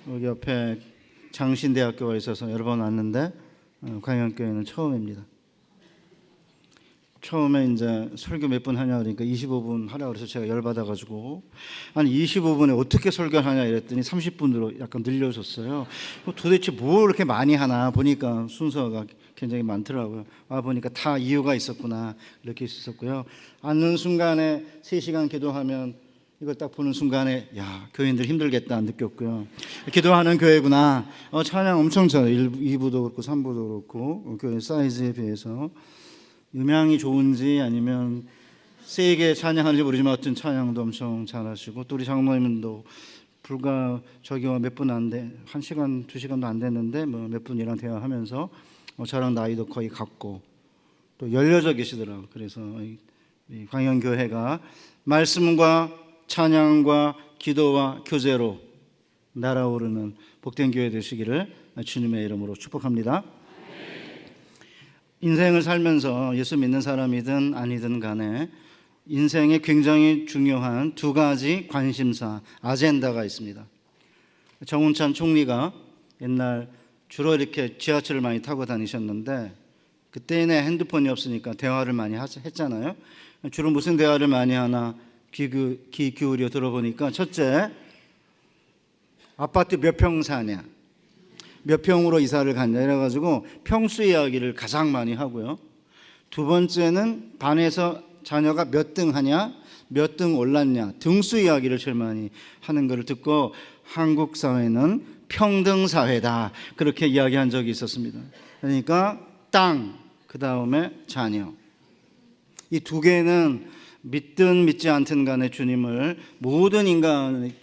여기 옆에 장신대학교가 있어서 여러 번 왔는데 광양교회는 처음입니다. 처음에 이제 설교 몇 분 하냐 그러니까 25분 하라 그래서 제가 열받아가지고 아니 25분에 어떻게 설교하냐 이랬더니 30분으로 약간 늘려줬어요. 도대체 뭘 이렇게 많이 하나 보니까 순서가 굉장히 많더라고요. 와 보니까 다 이유가 있었구나 이렇게 있었고요. 앉는 순간에 3시간 기도하면 이걸 딱 보는 순간에 야 교인들 힘들겠다 느꼈고요. 기도하는 교회구나. 찬양 엄청 잘해요. 2부도 그렇고 3부도 그렇고 교회 사이즈에 비해서 음향이 좋은지 아니면 세게 찬양하는지 모르지만 어떤 찬양도 엄청 잘하시고 또 우리 장로님도 불과 저기와 몇 분 안 돼 1시간 2시간도 안 됐는데 뭐 몇 분이랑 대화하면서 저랑 나이도 거의 같고 또 열려져 계시더라고요. 그래서 이 광양교회가 말씀과 찬양과 기도와 교제로 날아오르는 복된 교회 되시기를 주님의 이름으로 축복합니다. 인생을 살면서 예수 믿는 사람이든 아니든 간에 인생에 굉장히 중요한 2가지 관심사, 아젠다가 있습니다. 정운찬 총리가 옛날 주로 이렇게 지하철을 많이 타고 다니셨는데 그때는 핸드폰이 없으니까 대화를 많이 했잖아요. 주로 무슨 대화를 많이 하나 귀 기울여 들어보니까 첫째, 아파트 몇 평 사냐, 몇 평으로 이사를 갔냐 이래가지고 평수 이야기를 가장 많이 하고요. 2번째는 반에서 자녀가 몇 등 하냐, 몇 등 올랐냐, 등수 이야기를 제일 많이 하는 것을 듣고 한국 사회는 평등 사회다 그렇게 이야기한 적이 있었습니다. 그러니까 땅, 그 다음에 자녀, 이 2개는 믿든 믿지 않든 간에 주님을 모든 인간의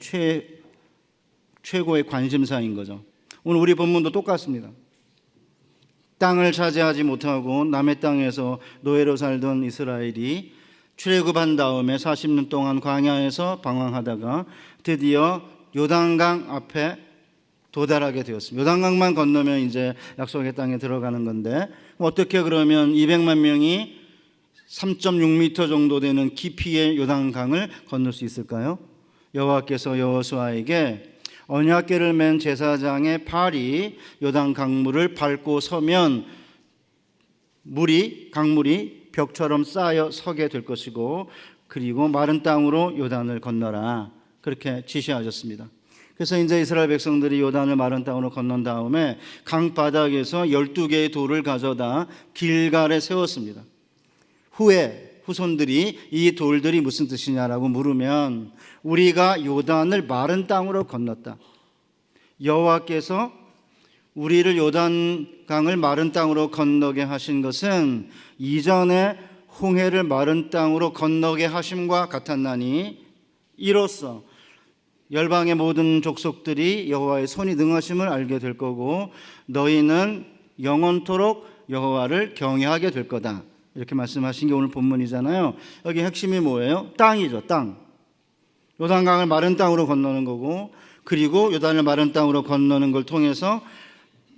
최고의 관심사인 거죠. 오늘 우리 본문도 똑같습니다. 땅을 차지하지 못하고 남의 땅에서 노예로 살던 이스라엘이 출애굽한 다음에 40년 동안 광야에서 방황하다가 드디어 요단강 앞에 도달하게 되었습니다. 요단강만 건너면 이제 약속의 땅에 들어가는 건데 어떻게 그러면 200만 명이 3.6m 정도 되는 깊이의 요단강을 건널 수 있을까요? 여호와께서 여호수아에게 언약궤를 맨 제사장의 발이 요단 강물을 밟고 서면 강물이 벽처럼 쌓여 서게 될 것이고 그리고 마른 땅으로 요단을 건너라 그렇게 지시하셨습니다. 그래서 이제 이스라엘 백성들이 요단을 마른 땅으로 건넌 다음에 강 바닥에서 12개의 돌을 가져다 길갈에 세웠습니다. 후에 후손들이 이 돌들이 무슨 뜻이냐라고 물으면 우리가 요단을 마른 땅으로 건넜다. 여호와께서 우리를 요단강을 마른 땅으로 건너게 하신 것은 이전에 홍해를 마른 땅으로 건너게 하심과 같았나니 이로써 열방의 모든 족속들이 여호와의 손이 능하심을 알게 될 거고 너희는 영원토록 여호와를 경외하게 될 거다. 이렇게 말씀하신 게 오늘 본문이잖아요. 여기 핵심이 뭐예요? 땅이죠. 땅. 요단강을 마른 땅으로 건너는 거고 그리고 요단을 마른 땅으로 건너는 걸 통해서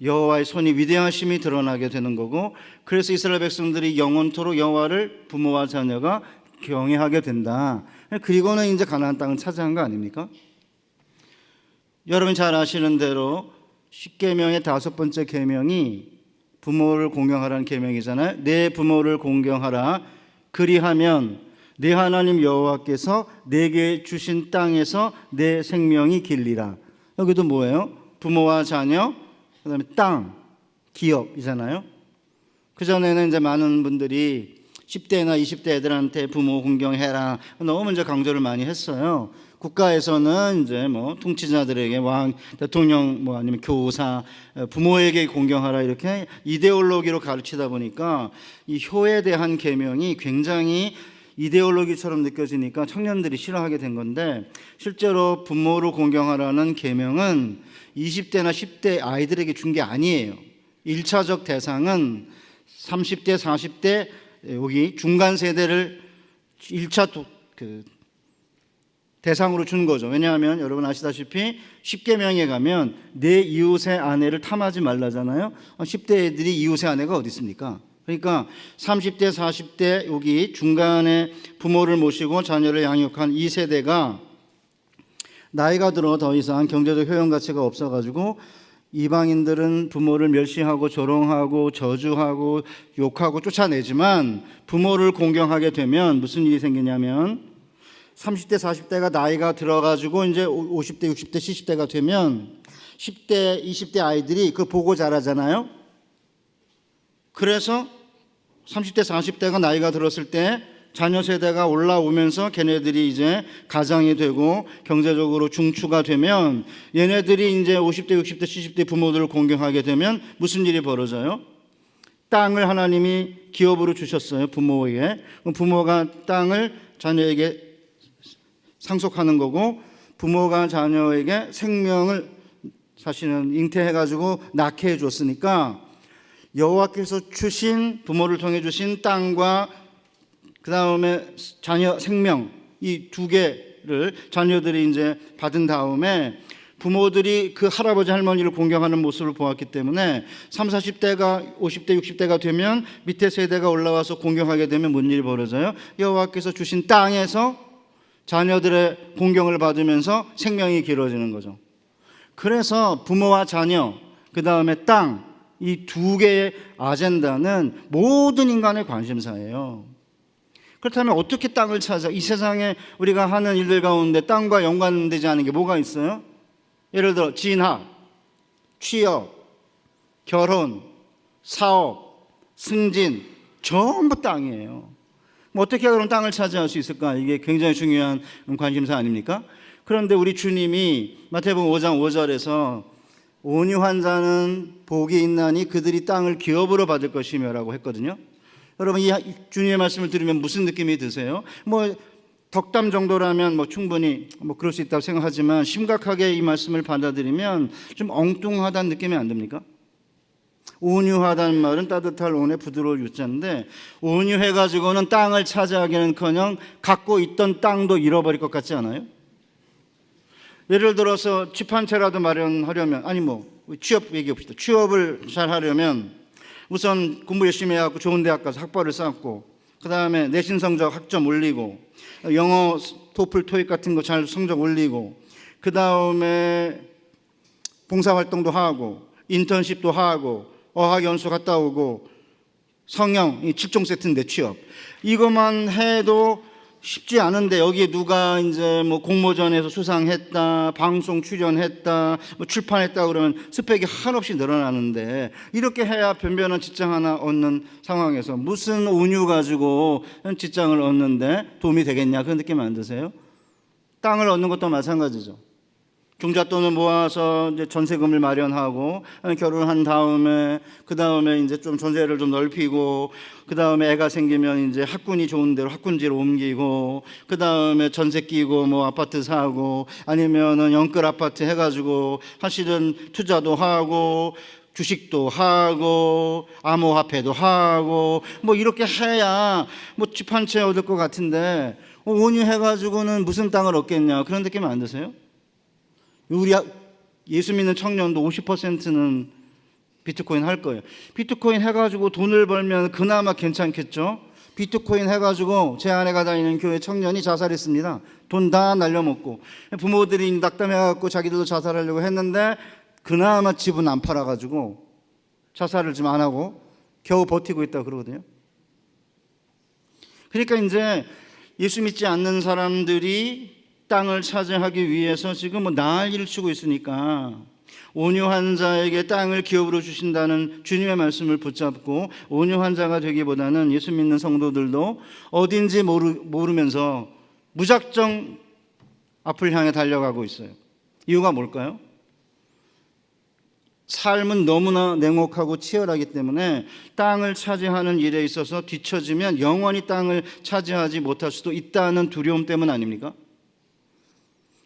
여호와의 손이 위대하심이 드러나게 되는 거고 그래서 이스라엘 백성들이 영원토록 여호와를 부모와 자녀가 경외하게 된다. 그리고는 이제 가나안 땅을 차지한 거 아닙니까? 여러분 잘 아시는 대로 10계명의 5번째 계명이 부모를 공경하라는 계명이잖아요. 내 부모를 공경하라. 그리하면 내 하나님 여호와께서 내게 주신 땅에서 내 생명이 길리라. 여기도 뭐예요? 부모와 자녀, 그다음에 땅, 기업이잖아요. 그전에는 이제 많은 분들이 10대나 20대 애들한테 부모 공경해라 너무 이제 강조를 많이 했어요. 국가에서는 이제 뭐 통치자들에게 왕, 대통령 뭐 아니면 교사, 부모에게 공경하라 이렇게 이데올로기로 가르치다 보니까 이 효에 대한 계명이 굉장히 이데올로기처럼 느껴지니까 청년들이 싫어하게 된 건데 실제로 부모를 공경하라는 계명은 20대나 10대 아이들에게 준 게 아니에요. 1차적 대상은 30대, 40대 여기 중간 세대를 1차 대상으로 준 거죠. 왜냐하면 여러분 아시다시피 10계명에 가면 내 이웃의 아내를 탐하지 말라잖아요. 10대 애들이 이웃의 아내가 어디 있습니까? 그러니까 30대, 40대 여기 중간에 부모를 모시고 자녀를 양육한 이 세대가 나이가 들어 더 이상 경제적 효용 가치가 없어가지고 이방인들은 부모를 멸시하고 조롱하고 저주하고 욕하고 쫓아내지만 부모를 공경하게 되면 무슨 일이 생기냐면 30대 40대가 나이가 들어가지고 이제 50대 60대 70대가 되면 10대 20대 아이들이 그걸 보고 자라잖아요. 그래서 30대 40대가 나이가 들었을 때 자녀 세대가 올라오면서 걔네들이 이제 가장이 되고 경제적으로 중추가 되면 얘네들이 이제 50대 60대 70대 부모들을 공경하게 되면 무슨 일이 벌어져요? 땅을 하나님이 기업으로 주셨어요. 부모에게. 부모가 땅을 자녀에게 상속하는 거고, 부모가 자녀에게 생명을 사실은 잉태해가지고 낳게 해줬으니까 여호와께서 주신, 부모를 통해 주신 땅과 그 다음에 자녀 생명, 이 두 개를 자녀들이 이제 받은 다음에 부모들이 그 할아버지 할머니를 공경하는 모습을 보았기 때문에 30, 40대가 50대 60대가 되면 밑에 세대가 올라와서 공경하게 되면 뭔 일이 벌어져요? 여호와께서 주신 땅에서 자녀들의 공경을 받으면서 생명이 길어지는 거죠. 그래서 부모와 자녀, 그 다음에 땅, 이 두 개의 아젠다는 모든 인간의 관심사예요. 그렇다면 어떻게 땅을 찾아? 이 세상에 우리가 하는 일들 가운데 땅과 연관되지 않은 게 뭐가 있어요? 예를 들어 진학, 취업, 결혼, 사업, 승진, 전부 땅이에요. 뭐 어떻게 그럼 땅을 차지할 수 있을까? 이게 굉장히 중요한 관심사 아닙니까? 그런데 우리 주님이 마태복음 5장 5절에서 온유한 자는 복이 있나니 그들이 땅을 기업으로 받을 것이며라고 했거든요. 여러분, 이 주님의 말씀을 들으면 무슨 느낌이 드세요? 뭐 덕담 정도라면 뭐 충분히 뭐 그럴 수 있다고 생각하지만 심각하게 이 말씀을 받아들이면 좀 엉뚱하다는 느낌이 안 듭니까? 온유하다는 말은 따뜻할 온에 부드러울 유자인데, 온유해가지고는 땅을 차지하기는커녕 갖고 있던 땅도 잃어버릴 것 같지 않아요? 예를 들어서 집 한 채라도 마련하려면, 아니 뭐 취업 얘기합시다. 취업을 잘 하려면 우선 공부 열심히 해갖고 좋은 대학 가서 학벌을 쌓고, 그 다음에 내신 성적 학점 올리고, 영어 토플 토익 같은 거 잘 성적 올리고, 그 다음에 봉사활동도 하고 인턴십도 하고 어학연수 갔다 오고 성형, 이 7종 세트인데 취업, 이것만 해도 쉽지 않은데 여기에 누가 이제 뭐 공모전에서 수상했다, 방송 출연했다, 뭐 출판했다 그러면 스펙이 한없이 늘어나는데, 이렇게 해야 변변한 직장 하나 얻는 상황에서 무슨 온유 가지고 직장을 얻는데 도움이 되겠냐, 그런 느낌 안 드세요? 땅을 얻는 것도 마찬가지죠. 종잣돈을 모아서 이제 전세금을 마련하고 결혼한 다음에 그 다음에 이제 좀 전세를 좀 넓히고, 그 다음에 애가 생기면 이제 학군이 좋은 데로 학군지로 옮기고, 그 다음에 전세 끼고 뭐 아파트 사고, 아니면은 영끌 아파트 해가지고 사실은 투자도 하고 주식도 하고 암호화폐도 하고 뭐 이렇게 해야 뭐 집 한 채 얻을 것 같은데, 온유해가지고는 무슨 땅을 얻겠냐, 그런 느낌 안 드세요? 우리 예수 믿는 청년도 50%는 비트코인 할 거예요. 비트코인 해가지고 돈을 벌면 그나마 괜찮겠죠. 비트코인 해가지고 제 아내가 다니는 교회 청년이 자살했습니다. 돈 다 날려먹고, 부모들이 낙담해갖고 자기들도 자살하려고 했는데 그나마 집은 안 팔아가지고 자살을 좀 안 하고 겨우 버티고 있다고 그러거든요. 그러니까 이제 예수 믿지 않는 사람들이 땅을 차지하기 위해서 지금 뭐 난리를 치고 있으니까, 온유한 자에게 땅을 기업으로 주신다는 주님의 말씀을 붙잡고 온유한 자가 되기보다는 예수 믿는 성도들도 어딘지 모르면서 무작정 앞을 향해 달려가고 있어요. 이유가 뭘까요? 삶은 너무나 냉혹하고 치열하기 때문에 땅을 차지하는 일에 있어서 뒤처지면 영원히 땅을 차지하지 못할 수도 있다는 두려움 때문 아닙니까?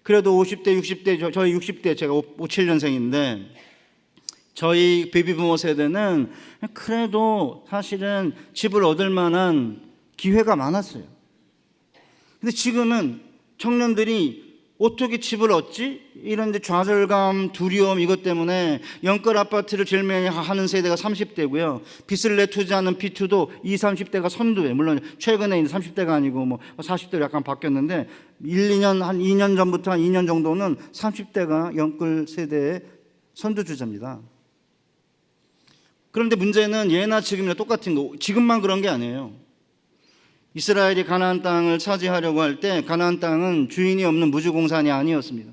그래도 50대, 60대, 저희 60대, 제가 57년생인데 저희 베이비부모 세대는 그래도 사실은 집을 얻을 만한 기회가 많았어요. 근데 지금은 청년들이 어떻게 집을 얻지? 이런 이제 좌절감, 두려움 이것 때문에 연끌 아파트를 제일 많이 하는 세대가 30대고요. 빚을 내 투자하는 P2도 20, 30대가 선두예요. 물론 최근에 이제 30대가 아니고 뭐 40대로 약간 바뀌었는데 2년, 한 2년 전부터 한 2년 정도는 30대가 연끌 세대의 선두주자입니다. 그런데 문제는 예나 지금이나 똑같은 거, 지금만 그런 게 아니에요. 이스라엘이 가나안 땅을 차지하려고 할 때 가나안 땅은 주인이 없는 무주공산이 아니었습니다.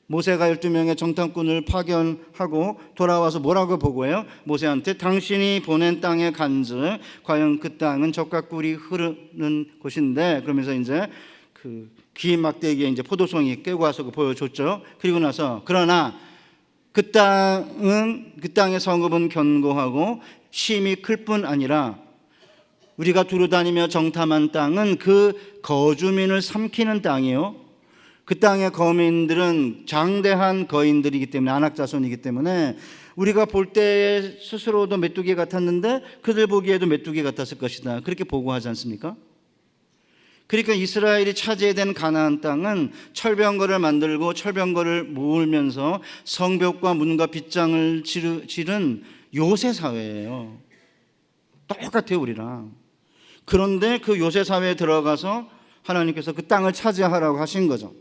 모세가 12명의 정탐꾼을 파견하고 돌아와서 뭐라고 보고해요? 모세한테 당신이 보낸 땅에 간즉 과연 그 땅은 젖과 꿀이 흐르는 곳인데, 그러면서 이제 그 귀 막대기에 이제 포도송이 깨고 와서 보여줬죠. 그리고 나서 그러나 그 땅의 성읍은 견고하고 심이 클 뿐 아니라 우리가 두루다니며 정탐한 땅은 그 거주민을 삼키는 땅이요, 그 땅의 거민들은 장대한 거인들이기 때문에, 안악자손이기 때문에 우리가 볼 때 스스로도 메뚜기 같았는데 그들 보기에도 메뚜기 같았을 것이다, 그렇게 보고하지 않습니까? 그러니까 이스라엘이 차지해야 되는 가나안 땅은 철병거를 만들고 철병거를 모으면서 성벽과 문과 빗장을 지른 요새 사회예요. 똑같아요, 우리랑. 그런데 그 요새 사회에 들어가서 하나님께서 그 땅을 차지하라고 하신 거죠.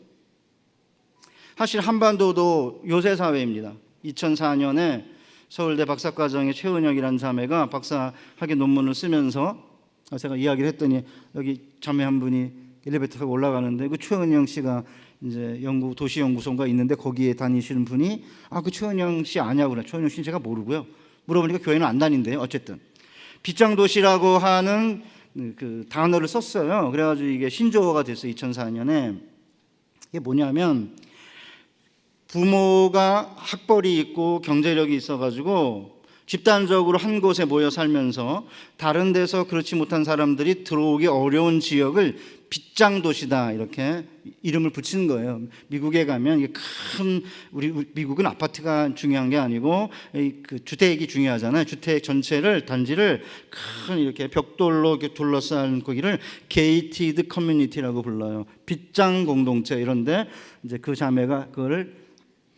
사실 한반도도 요새 사회입니다. 2004년에 서울대 박사과정의 최은혁이라는 자매가 박사학위 논문을 쓰면서 제가 이야기를 했더니 여기 자매 한 분이 엘리베이터 타고 올라가는데 그 최은영 씨가 이제 도시연구소인가 있는데 거기에 다니시는 분이 그 최은영 씨 아냐고 그래. 최은영 씨는 제가 모르고요. 물어보니까 교회는 안 다닌대요. 어쨌든 빗장도시라고 하는 그 단어를 썼어요. 그래가지고 이게 신조어가 됐어요. 2004년에. 이게 뭐냐면 부모가 학벌이 있고 경제력이 있어가지고 집단적으로 한 곳에 모여 살면서 다른 데서 그렇지 못한 사람들이 들어오기 어려운 지역을 빗장도시다, 이렇게 이름을 붙이는 거예요. 미국에 가면 이게 우리 미국은 아파트가 중요한 게 아니고 그 주택이 중요하잖아요. 주택 전체를, 단지를 큰 이렇게 벽돌로 이렇게 둘러싼 거기를 게이티드 커뮤니티라고 불러요. 빗장 공동체. 이런데 이제 그 자매가 그거를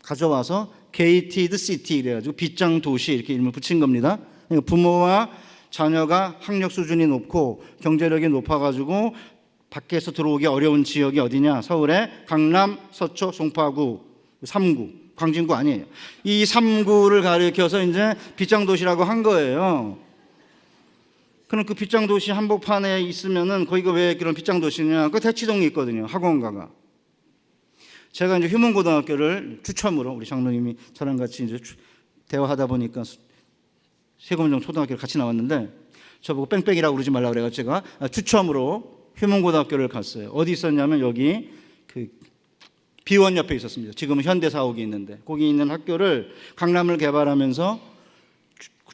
가져와서 게이티드 시티 이래가지고 빗장 도시 이렇게 이름을 붙인 겁니다. 그러니까 부모와 자녀가 학력 수준이 높고 경제력이 높아가지고 밖에서 들어오기 어려운 지역이 어디냐? 서울의 강남, 서초, 송파구, 3구, 광진구 아니에요. 이 3구를 가리켜서 이제 빗장도시라고 한 거예요. 그럼 그 빗장도시 한복판에 있으면은 거기가 왜 그런 빗장도시냐? 그 대치동에 있거든요. 학원가가. 제가 이제 휴문고등학교를 추첨으로, 우리 장로님이 저랑 같이 이제 대화하다 보니까 세금정 초등학교를 같이 나왔는데 저보고 뺑뺑이라고 그러지 말라고 그래가지고 제가 추첨으로 휴문고등학교를 갔어요. 어디 있었냐면 여기 그 비원 옆에 있었습니다. 지금은 현대사옥이 있는데 거기 있는 학교를 강남을 개발하면서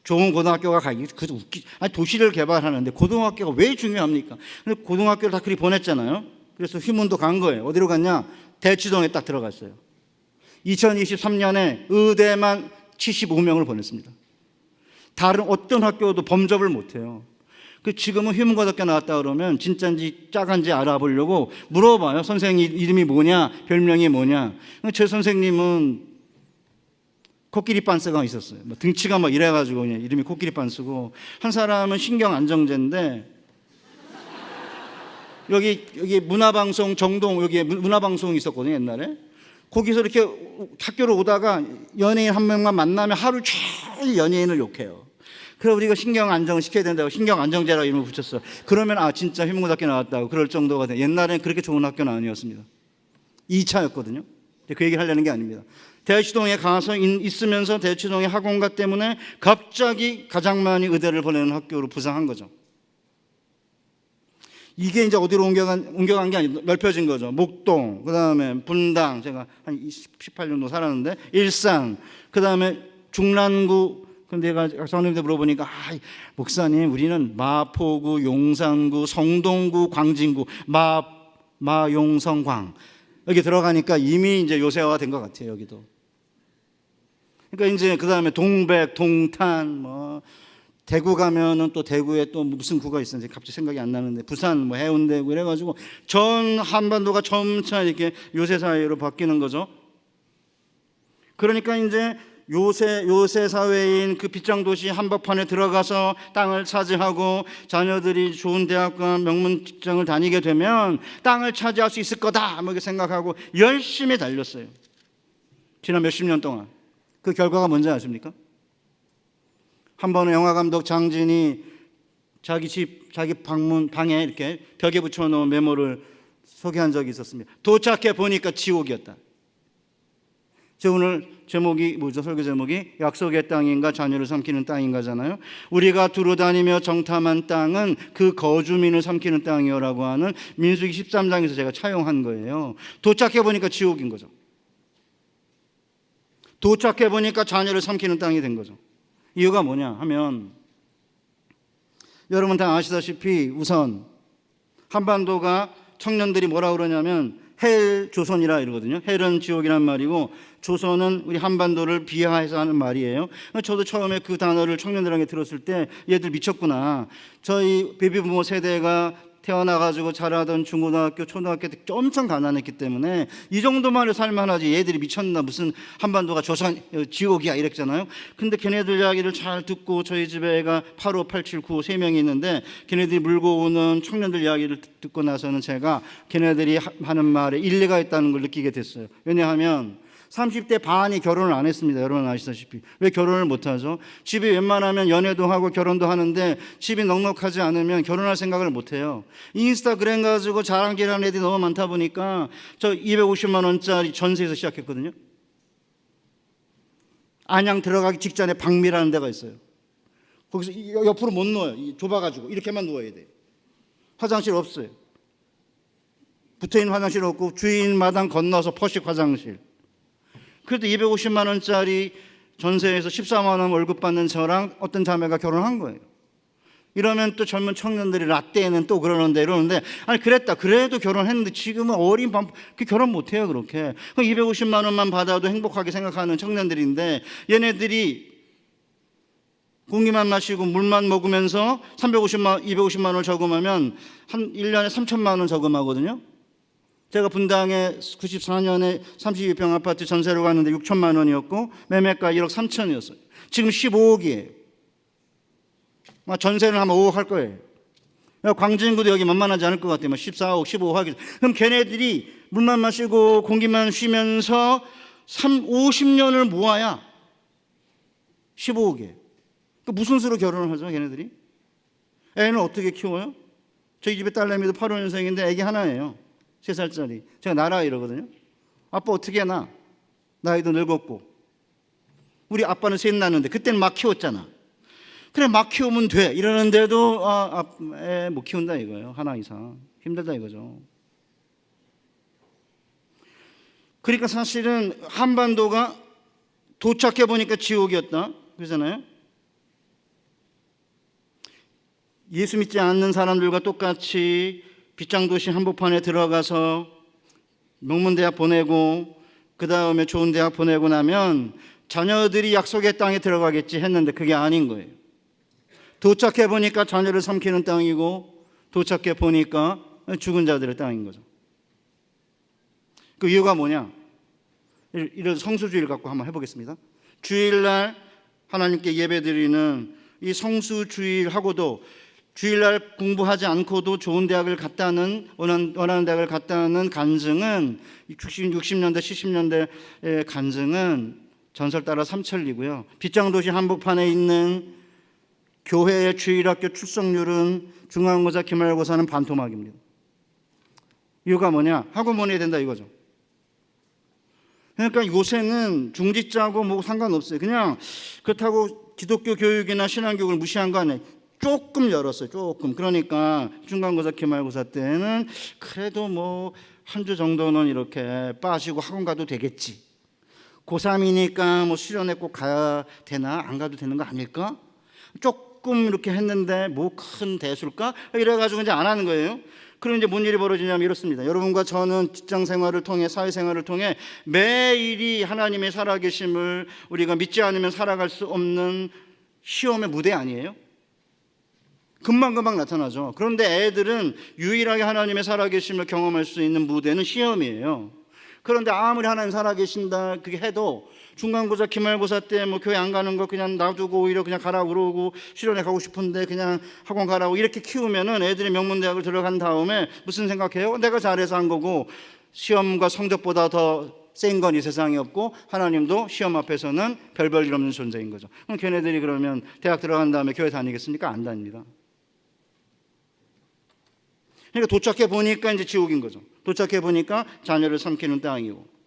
좋은 고등학교가 가기, 도시를 개발하는데 고등학교가 왜 중요합니까? 근데 고등학교를 다 그리 보냈잖아요. 그래서 휴문도 간 거예요. 어디로 갔냐? 대치동에 딱 들어갔어요. 2023년에 의대만 75명을 보냈습니다. 다른 어떤 학교도 범접을 못해요. 지금은 휴문고등학교 나왔다 그러면 진짜인지 짜간지 알아보려고 물어봐요. 선생님 이름이 뭐냐, 별명이 뭐냐. 제 선생님은 코끼리 빤스가 있었어요. 등치가 막 이래가지고 그냥 이름이 코끼리 빤스고, 한 사람은 신경 안정제인데 여기 문화방송 정동, 여기에 문화방송이 있었거든요, 옛날에. 거기서 이렇게 학교로 오다가 연예인 한 명만 만나면 하루 종일 연예인을 욕해요. 그래서 우리가 신경 안정을 시켜야 된다고 신경 안정제라고 이름을 붙였어. 그러면 진짜 휴문고등학교 나왔다고 그럴 정도가 돼. 옛날에는 그렇게 좋은 학교는 아니었습니다. 2차였거든요. 그 얘기를 하려는 게 아닙니다. 대치동에 가서 있으면서 대치동의 학원가 때문에 갑자기 가장 많이 의대를 보내는 학교로 부상한 거죠. 이게 이제 어디로 옮겨간 게 아니고 넓혀진 거죠. 목동, 그 다음에 분당, 제가 한 18년도 살았는데, 일산, 그 다음에 중랑구. 근데 내가 장로님한테 물어보니까 목사님, 우리는 마포구, 용산구, 성동구, 광진구, 마용성광 여기 들어가니까 이미 이제 요새화가 된 것 같아요, 여기도. 그러니까 이제 그 다음에 동백, 동탄, 대구 가면은 또 대구에 또 무슨 구가 있었는지 갑자기 생각이 안 나는데 부산 뭐 해운대구 이래가지고 전 한반도가 점차 이렇게 요새 사회로 바뀌는 거죠. 그러니까 이제 요새 사회인 그 빗장 도시 한복판에 들어가서 땅을 차지하고 자녀들이 좋은 대학과 명문 직장을 다니게 되면 땅을 차지할 수 있을 거다 뭐 이렇게 생각하고 열심히 달렸어요. 지난 몇십 년 동안. 그 결과가 뭔지 아십니까? 한 번은 영화감독 장진이 자기 집, 자기 방에 이렇게 벽에 붙여놓은 메모를 소개한 적이 있었습니다. 도착해 보니까 지옥이었다. 저 오늘 제목이 뭐죠? 설교 제목이 약속의 땅인가 자녀를 삼키는 땅인가잖아요. 우리가 두루다니며 정탐한 땅은 그 거주민을 삼키는 땅이요라고 하는 민수기 13장에서 제가 차용한 거예요. 도착해 보니까 지옥인 거죠. 도착해 보니까 자녀를 삼키는 땅이 된 거죠. 이유가 뭐냐 하면 여러분 다 아시다시피 우선 한반도가 청년들이 뭐라 그러냐면 헬 조선이라 이러거든요. 헬은 지옥이란 말이고 조선은 우리 한반도를 비하해서 하는 말이에요. 저도 처음에 그 단어를 청년들에게 들었을 때 얘들 미쳤구나. 저희 베이비부모 세대가 태어나가지고 자라던 중고등학교, 초등학교 때 엄청 가난했기 때문에 이 정도만 살만하지 얘들이 미쳤나 무슨 한반도가 조선 지옥이야 이랬잖아요. 근데 걔네들 이야기를 잘 듣고 저희 집에 애가 85, 87, 95 3명이 있는데 걔네들이 물고 오는 청년들 이야기를 듣고 나서는 제가 걔네들이 하는 말에 일리가 있다는 걸 느끼게 됐어요. 왜냐하면 30대 반이 결혼을 안 했습니다. 여러분 아시다시피. 왜 결혼을 못하죠? 집이 웬만하면 연애도 하고 결혼도 하는데 집이 넉넉하지 않으면 결혼할 생각을 못해요. 인스타그램 가지고 자랑질하는 애들이 너무 많다 보니까 저 250만 원짜리 전세에서 시작했거든요. 안양 들어가기 직전에 박미라는 데가 있어요. 거기서 옆으로 못 누워요. 좁아가지고 이렇게만 누워야 돼요. 화장실 없어요. 붙어있는 화장실 없고 주인 마당 건너서 퍼식 화장실. 그래도 250만 원짜리 전세에서 14만 원 월급 받는 저랑 어떤 자매가 결혼한 거예요. 이러면 또 젊은 청년들이 라떼는 또 그러는데 이러는데 아니 그랬다 그래도 결혼했는데 지금은 어린 그 결혼 못해요 그렇게. 250만 원만 받아도 행복하게 생각하는 청년들인데 얘네들이 공기만 마시고 물만 먹으면서 250만 원을 저금하면 한 1년에 3천만 원 저금하거든요. 제가 분당에 94년에 32평 아파트 전세로 갔는데 6천만 원이었고 매매가 1억 3천이었어요. 지금 15억이에요. 전세는 아마 5억 할 거예요. 광진구도 여기 만만하지 않을 것 같아요. 14억, 15억 하기. 그럼 걔네들이 물만 마시고 공기만 쉬면서 50년을 모아야 15억이에요. 무슨 수로 결혼을 하죠, 걔네들이? 애는 어떻게 키워요? 저희 집에 딸내미도 85년생인데 애기 하나예요. 3살짜리. 제가 나라 이러거든요. 아빠 어떻게 낳아? 나이도 늙었고. 우리 아빠는 셋 낳는데 그때는 막 키웠잖아. 그래 막 키우면 돼 이러는데도 애 못 키운다 이거예요. 하나 이상. 힘들다 이거죠. 그러니까 사실은 한반도가 도착해 보니까 지옥이었다 그러잖아요. 예수 믿지 않는 사람들과 똑같이 빗장도시 한복판에 들어가서 명문대학 보내고 그 다음에 좋은 대학 보내고 나면 자녀들이 약속의 땅에 들어가겠지 했는데 그게 아닌 거예요. 도착해 보니까 자녀를 삼키는 땅이고 도착해 보니까 죽은 자들의 땅인 거죠. 그 이유가 뭐냐? 이런 성수주의를 갖고 한번 해보겠습니다. 주일날 하나님께 예배드리는 이 성수주의하고도 주일날 공부하지 않고도 좋은 대학을 갔다는 원하는 대학을 갔다는 간증은 60년대 70년대의 간증은 전설 따라 삼천리고요. 빗장도시 한복판에 있는 교회의 주일학교 출석률은 중간고사 기말고사는 반토막입니다. 이유가 뭐냐? 학원 보내야 된다 이거죠. 그러니까 요새는 중직자고 뭐 상관없어요. 그냥 그렇다고 기독교 교육이나 신앙교육을 무시한 거 아니에요. 조금 열었어요. 조금. 그러니까 중간고사 기말고사 때는 그래도 뭐 한 주 정도는 이렇게 빠지고 학원 가도 되겠지. 고3이니까 뭐 수련회 꼭 가야 되나 안 가도 되는 거 아닐까? 조금 이렇게 했는데 뭐 큰 대수일까? 이래가지고 이제 안 하는 거예요. 그럼 이제 뭔 일이 벌어지냐면 이렇습니다. 여러분과 저는 직장 생활을 통해 사회생활을 통해 매일이 하나님의 살아계심을 우리가 믿지 않으면 살아갈 수 없는 시험의 무대 아니에요? 금방금방 나타나죠. 그런데 애들은 유일하게 하나님의 살아계심을 경험할 수 있는 무대는 시험이에요. 그런데 아무리 하나님 살아계신다 그게 해도 중간고사 기말고사 때 뭐 교회 안 가는 거 그냥 놔두고 오히려 그냥 가라고 그러고, 실현에 가고 싶은데 그냥 학원 가라고 이렇게 키우면은 애들이 명문대학을 들어간 다음에 무슨 생각해요? 내가 잘해서 한 거고, 시험과 성적보다 더 센 건 이 세상에 없고 하나님도 시험 앞에서는 별 볼 일 없는 존재인 거죠. 그럼 걔네들이 그러면 대학 들어간 다음에 교회 다니겠습니까? 안 다닙니다. 그러니까 도착해 보니까 이제 지옥인 거죠. 도착해 보니까 자녀를 삼키는 땅이고.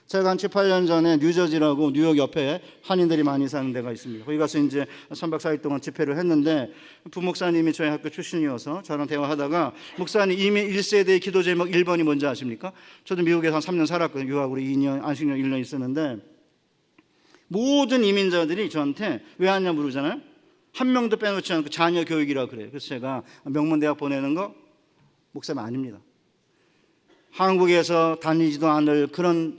제가 한 7, 8년 전에 뉴저지라고 뉴욕 옆에 한인들이 많이 사는 데가 있습니다. 거기 가서 이제 3박 4일 동안 집회를 했는데, 부목사님이 저희 학교 출신이어서 저랑 대화하다가, 목사님 이민 1세대의 기도 제목 1번이 뭔지 아십니까? 저도 미국에서 한 3년 살았거든요. 유학으로 2년, 안식년 1년 있었는데, 모든 이민자들이 저한테 왜 왔냐 물으잖아요. 한 명도 빼놓지 않고 자녀 교육이라 그래요. 그래서 제가 명문대학 보내는 거 목사님 아닙니다. 한국에서 다니지도 않을 그런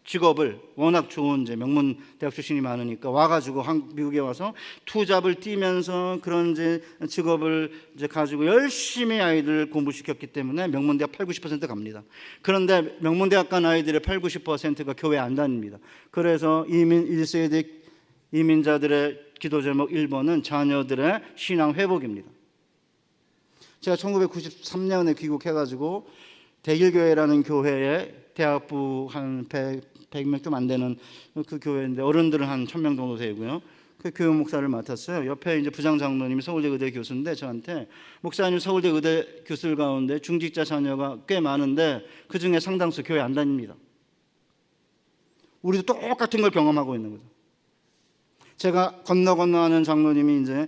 직업을, 워낙 좋은 명문 대학 출신이 많으니까 와가지고 미국에 와서 투잡을 뛰면서 그런 직업을 가지고 열심히 아이들 공부시켰기 때문에 명문대학 8, 90% 갑니다. 그런데 명문대학 간 아이들의 8, 90%가 교회 안 다닙니다. 그래서 이민 1세대 이민자들의 기도 제목 1번은 자녀들의 신앙 회복입니다. 제가 1993년에 귀국해가지고 대길교회라는 교회에 대학부 한 100명 좀 안 되는 그 교회인데, 어른들은 한 1000명 정도 되고요. 그 교회 목사를 맡았어요. 옆에 이제 부장 장로님이 서울대 의대 교수인데, 저한테 목사님 서울대 의대 교수들 가운데 중직자 자녀가 꽤 많은데 그 중에 상당수 교회 안 다닙니다. 우리도 똑같은 걸 경험하고 있는 거죠. 제가 건너 아는 장로님이 이제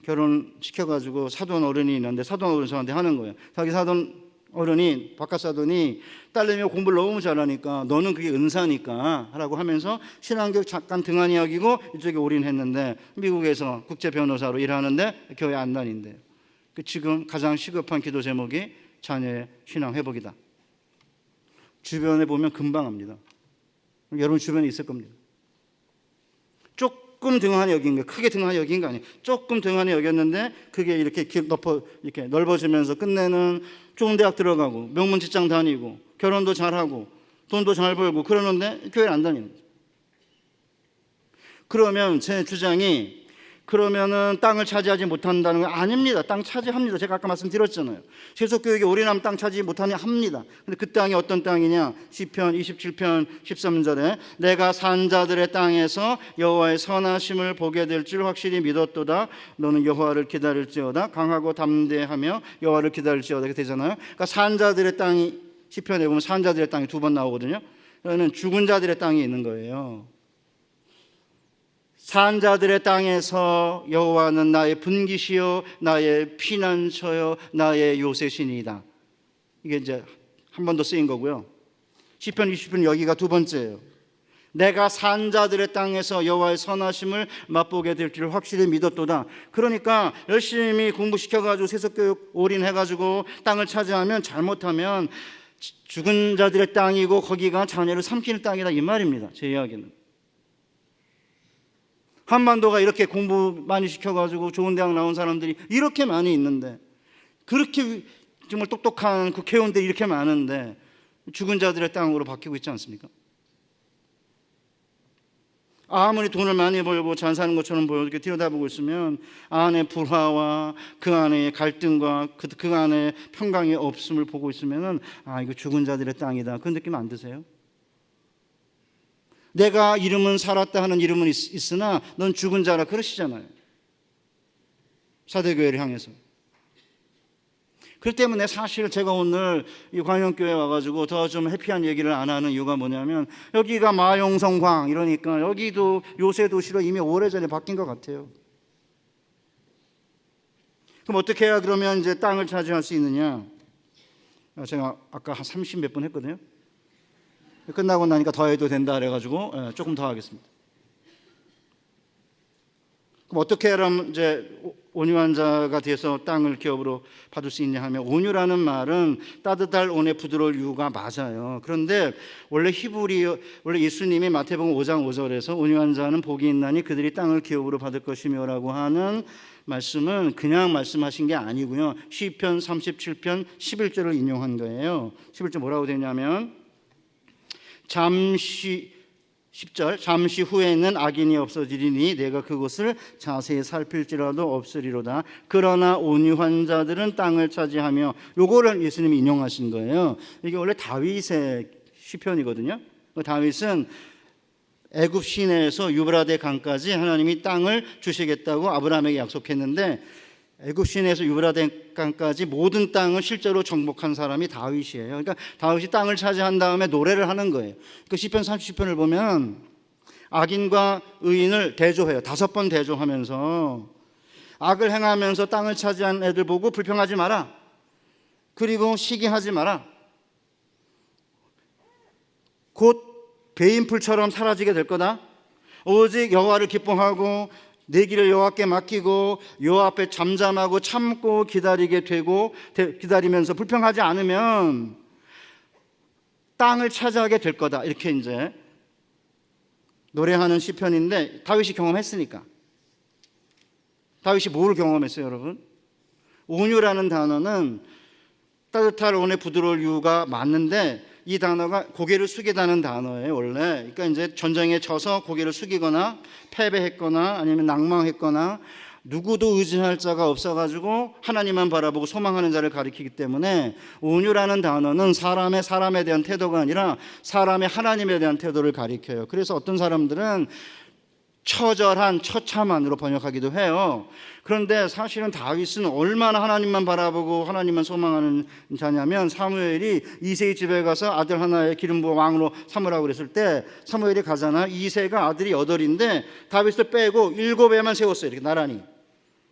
결혼시켜가지고 사돈 어른이 있는데, 사돈 어른 저한테 하는 거예요. 자기 사돈 어른이, 바깥 사돈이 딸내미 공부를 너무 잘하니까 너는 그게 은사니까 하라고 하면서 신앙교육 잠깐 등한 이야기고 이쪽에 올인했는데, 미국에서 국제 변호사로 일하는데 교회 안 다닌대요. 지금 가장 시급한 기도 제목이 자녀의 신앙 회복이다. 주변에 보면 금방 합니다. 여러분 주변에 있을 겁니다. 조금 등한히 여긴 거, 크게 등한히 여긴 거 아니에요. 조금 등한히 여겼는데 그게 이렇게 이렇게 넓어지면서 끝내는 좋은 대학 들어가고 명문 직장 다니고 결혼도 잘하고 돈도 잘 벌고 그러는데 교회를 안 다니는 거죠. 그러면 제 주장이, 그러면은 땅을 차지하지 못한다는 거 아닙니다. 땅 차지합니다. 제가 아까 말씀드렸잖아요. 세속교육에 올인하면 땅 차지 못하냐 합니다. 근데 그 땅이 어떤 땅이냐? 시편 27편 13절에 내가 산 자들의 땅에서 여호와의 선하심을 보게 될 줄 확실히 믿었도다. 너는 여호와를 기다릴지어다. 강하고 담대하며 여호와를 기다릴지어다. 이렇게 되잖아요. 그러니까 산 자들의 땅이, 시편에 보면 산 자들의 땅이 2번 나오거든요. 그러면 죽은 자들의 땅이 있는 거예요. 산 자들의 땅에서 여호와는 나의 분기시요 나의 피난처요 나의 요새신이다. 이게 이제 한 번 더 쓰인 거고요. 시편 20편 여기가 두 번째예요. 내가 산 자들의 땅에서 여호와의 선하심을 맛보게 될 줄 확실히 믿었도다. 그러니까 열심히 공부시켜가지고 세속교육 올인해가지고 땅을 차지하면, 잘못하면 죽은 자들의 땅이고 거기가 자녀를 삼키는 땅이다, 이 말입니다. 제 이야기는. 한반도가 이렇게 공부 많이 시켜가지고 좋은 대학 나온 사람들이 이렇게 많이 있는데, 그렇게 정말 똑똑한 국회의원들이 이렇게 많은데 죽은 자들의 땅으로 바뀌고 있지 않습니까? 아무리 돈을 많이 벌고 잘 사는 것처럼 보여 이렇게 들여다보고 있으면 안에 불화와 그 안에 갈등과 그 안에 평강이 없음을 보고 있으면은, 아, 이거 죽은 자들의 땅이다, 그 느낌 안 드세요? 내가 이름은 살았다 하는 이름은 있으나 넌 죽은 자라 그러시잖아요. 사대교회를 향해서. 그렇기 때문에 사실 제가 오늘 이 광영교회 와가지고 더 좀 해피한 얘기를 안 하는 이유가 뭐냐면, 여기가 마용성광 이러니까 여기도 요새 도시로 이미 오래전에 바뀐 것 같아요. 그럼 어떻게 해야 그러면 이제 땅을 차지할 수 있느냐? 제가 아까 한 30 몇 분 했거든요. 끝나고 나니까 더 해도 된다 그래가지고 조금 더 하겠습니다. 그럼 어떻게 하면 이제 온유한 자가 돼서 땅을 기업으로 받을 수 있냐 하면, 온유라는 말은 따뜻할 온에 부드러울 유가 맞아요. 그런데 원래 원래 예수님이 마태복음 5장 5절에서 온유한 자는 복이 있나니 그들이 땅을 기업으로 받을 것이며라고 하는 말씀은 그냥 말씀하신 게 아니고요. 시편 37편 11절을 인용한 거예요. 11절 뭐라고 되냐면 10절 잠시 후에는 악인이 없어지리니 내가 그곳을 자세히 살필지라도 없으리로다. 그러나 온유한 자들은 땅을 차지하며, 요거를 예수님이 인용하신 거예요. 이게 원래 다윗의 시편이거든요. 다윗은 애굽 시내에서 유브라데 강까지 하나님이 땅을 주시겠다고 아브라함에게 약속했는데, 애굽 시내에서 유브라데 강까지 모든 땅을 실제로 정복한 사람이 다윗이에요. 그러니까 다윗이 땅을 차지한 다음에 노래를 하는 거예요. 그 시편 30편을 보면 악인과 의인을 대조해요. 5번 대조하면서 악을 행하면서 땅을 차지한 애들 보고 불평하지 마라. 그리고 시기하지 마라. 곧 배인풀처럼 사라지게 될 거다. 오직 여호와를 기뻐하고 내 길을 여호와께 맡기고 여호와 앞에 잠잠하고 참고 기다리게 되고, 기다리면서 불평하지 않으면 땅을 차지하게 될 거다. 이렇게 이제 노래하는 시편인데, 다윗이 경험했으니까. 다윗이 뭘 경험했어요, 여러분? 온유라는 단어는 따뜻할 온에 부드러울 유가 맞는데, 이 단어가 고개를 숙이다는 단어예요, 원래. 그러니까 이제 전쟁에 져서 고개를 숙이거나 패배했거나 아니면 낭망했거나 누구도 의지할 자가 없어가지고 하나님만 바라보고 소망하는 자를 가리키기 때문에, 온유라는 단어는 사람에 대한 태도가 아니라 사람의 하나님에 대한 태도를 가리켜요. 그래서 어떤 사람들은 처절한, 처참한으로 번역하기도 해요. 그런데 사실은 다윗은 얼마나 하나님만 바라보고 하나님만 소망하는 자냐면, 사무엘이 이새의 집에 가서 아들 하나에 기름 부어 왕으로 삼으라고 그랬을 때 사무엘이 가잖아. 이새가 아들이 8인데 다윗을 빼고 7애만 세웠어요. 이렇게 나란히.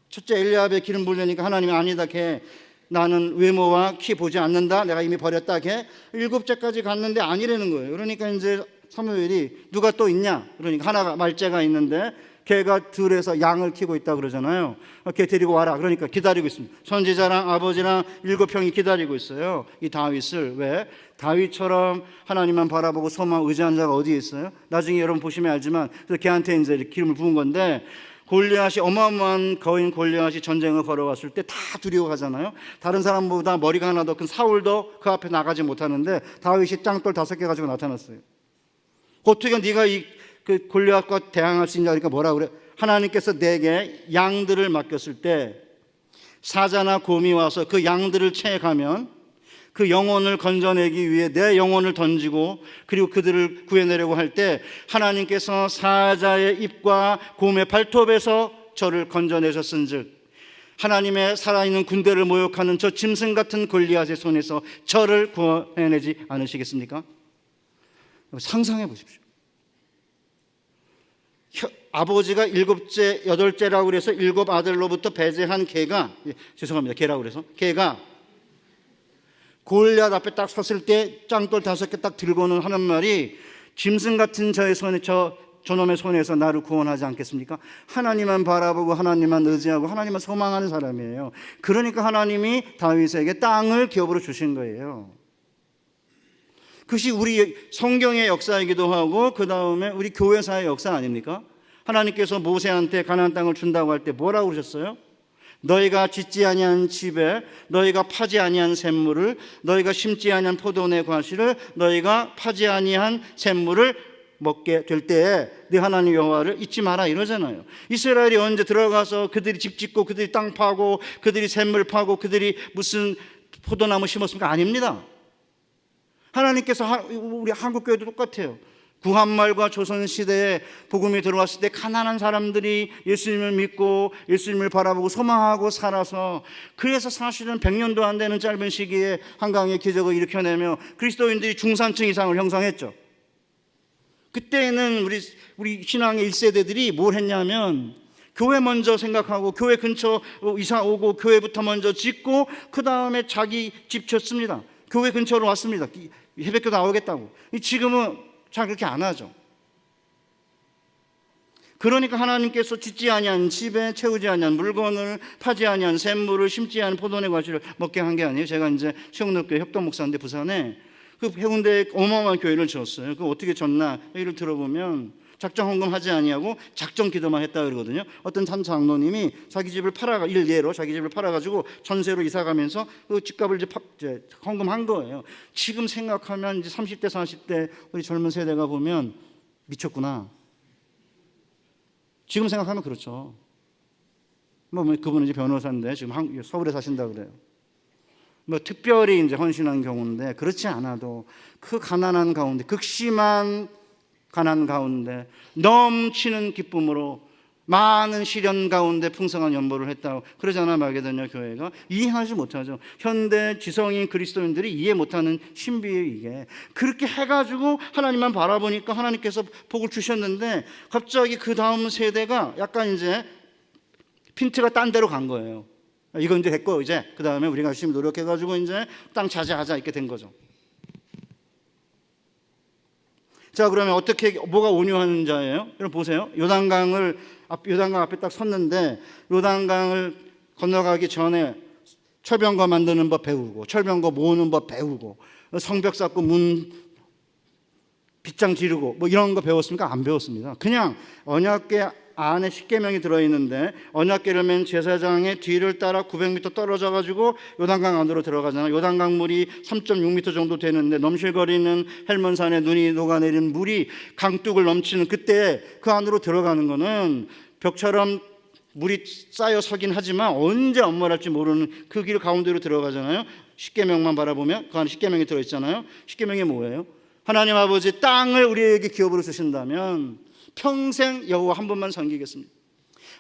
첫째 엘리압에 기름 부으려니까 하나님이 아니다, 걔 나는 외모와 키 보지 않는다, 내가 이미 버렸다. 걔 7째까지 갔는데 아니라는 거예요. 그러니까 이제 사무엘이 누가 또 있냐? 그러니까 하나가 말째가 있는데 걔가 들에서 양을 키고 있다 그러잖아요. 걔 데리고 와라. 그러니까 기다리고 있습니다. 선지자랑 아버지랑 7형이 기다리고 있어요. 이 다윗을. 왜? 다윗처럼 하나님만 바라보고 소망 의지한 자가 어디에 있어요? 나중에 여러분 보시면 알지만, 그래서 걔한테 이제 기름을 부은 건데, 골리앗이, 어마어마한 거인 골리앗이 전쟁을 걸어왔을 때 다 두려워하잖아요. 다른 사람보다 머리가 하나 더 큰 사울도 그 앞에 나가지 못하는데 다윗이 짱돌 5개 가지고 나타났어요. 어떻게 네가 그 골리앗과 대항할 수 있냐? 그러니까 뭐라 그래? 하나님께서 내게 양들을 맡겼을 때 사자나 곰이 와서 그 양들을 채가면 그 영혼을 건져내기 위해 내 영혼을 던지고 그리고 그들을 구해내려고 할 때 하나님께서 사자의 입과 곰의 발톱에서 저를 건져내셨은즉, 하나님의 살아있는 군대를 모욕하는 저 짐승 같은 골리앗의 손에서 저를 구해내지 않으시겠습니까? 상상해 보십시오. 아버지가 7째, 8째라고 그래서 7아들로부터 배제한 걔가, 죄송합니다, 걔라고 그래서, 걔가 골리앗 앞에 딱 섰을 때 짱돌 5개 딱 들고는 하는 말이, 짐승 같은 저의 손에, 저놈의 손에서 나를 구원하지 않겠습니까? 하나님만 바라보고 하나님만 의지하고 하나님만 소망하는 사람이에요. 그러니까 하나님이 다윗에게 땅을 기업으로 주신 거예요. 그것이 우리 성경의 역사이기도 하고, 그 다음에 우리 교회사의 역사 아닙니까? 하나님께서 모세한테 가나안 땅을 준다고 할 때 뭐라고 그러셨어요? 너희가 짓지 아니한 집에, 너희가 파지 아니한 샘물을, 너희가 심지 아니한 포도원의 과실을, 너희가 파지 아니한 샘물을 먹게 될 때에 네 하나님 여호와를 잊지 마라, 이러잖아요. 이스라엘이 언제 들어가서 그들이 집 짓고 그들이 땅 파고 그들이 샘물 파고 그들이 무슨 포도나무 심었습니까? 아닙니다. 하나님께서, 우리 한국교회도 똑같아요. 구한말과 조선시대에 복음이 들어왔을 때 가난한 사람들이 예수님을 믿고 예수님을 바라보고 소망하고 살아서, 그래서 사실은 100년도 안 되는 짧은 시기에 한강의 기적을 일으켜내며 그리스도인들이 중산층 이상을 형성했죠. 그때는 우리 신앙의 1세대들이 뭘 했냐면, 교회 먼저 생각하고 교회 근처 이사 오고 교회부터 먼저 짓고 그 다음에 자기 집 졌습니다. 교회 근처로 왔습니다. 새벽교 나오겠다고. 지금은 잘 그렇게 안 하죠. 그러니까 하나님께서 짓지 아니한 집에, 채우지 아니한 물건을, 파지 아니한 샘물을, 심지 않은 포도원의 과실을 먹게 한 게 아니에요. 제가 이제 최홍록교회 협동목사인데 부산에 그 해운대에 어마어마한 교회를 지었어요. 그 어떻게 졌나 얘기를 들어보면, 작정 헌금하지 아니하고 작정 기도만 했다 그러거든요. 어떤 한 장로님이 자기 집을 일례로 자기 집을 팔아가지고 전세로 이사가면서 그 집값을 이제 헌금한 거예요. 지금 생각하면 이제 30대 40대 우리 젊은 세대가 보면 미쳤구나. 지금 생각하면 그렇죠. 뭐 그분은 이제 변호사인데 지금 서울에 사신다 그래요. 뭐 특별히 이제 헌신한 경우인데, 그렇지 않아도 그 가난한 가운데, 극심한 가난 가운데 넘치는 기쁨으로 많은 시련 가운데 풍성한 연보를 했다고 그러잖아. 마게도냐 교회가 이해하지 못하죠. 현대 지성인 그리스도인들이 이해 못하는 신비예요. 이게 그렇게 해가지고 하나님만 바라보니까 하나님께서 복을 주셨는데, 갑자기 그 다음 세대가 약간 이제 핀트가 딴 데로 간 거예요. 이건 이제 됐고, 이제 그 다음에 우리가 열심히 노력해가지고 이제 땅 차지하자 이렇게 된 거죠. 자, 그러면 어떻게, 뭐가 온유한 자예요? 여러분 보세요. 요단강 앞에 딱 섰는데, 요단강을 건너가기 전에 철병거 만드는 법 배우고, 철병거 모으는 법 배우고, 성벽 쌓고 문 빗장 지르고 뭐 이런 거 배웠습니까? 안 배웠습니다. 그냥 언약궤 안에 십계명이 들어있는데, 언약궤를 맨 제사장의 뒤를 따라 900m 떨어져 가지고 요단강 안으로 들어가잖아요. 요단강 물이 3.6m 정도 되는데, 넘실거리는 헬몬산에 눈이 녹아내린 물이 강둑을 넘치는 그때 그 안으로 들어가는 거는 벽처럼 물이 쌓여 서긴 하지만 언제 엄몰할지 모르는 그 길 가운데로 들어가잖아요. 십계명만 바라보면 그 안에 십계명이 들어있잖아요. 십계명이 뭐예요? 하나님 아버지 땅을 우리에게 기업으로 주신다면 평생 여호와 한 번만 섬기겠습니다.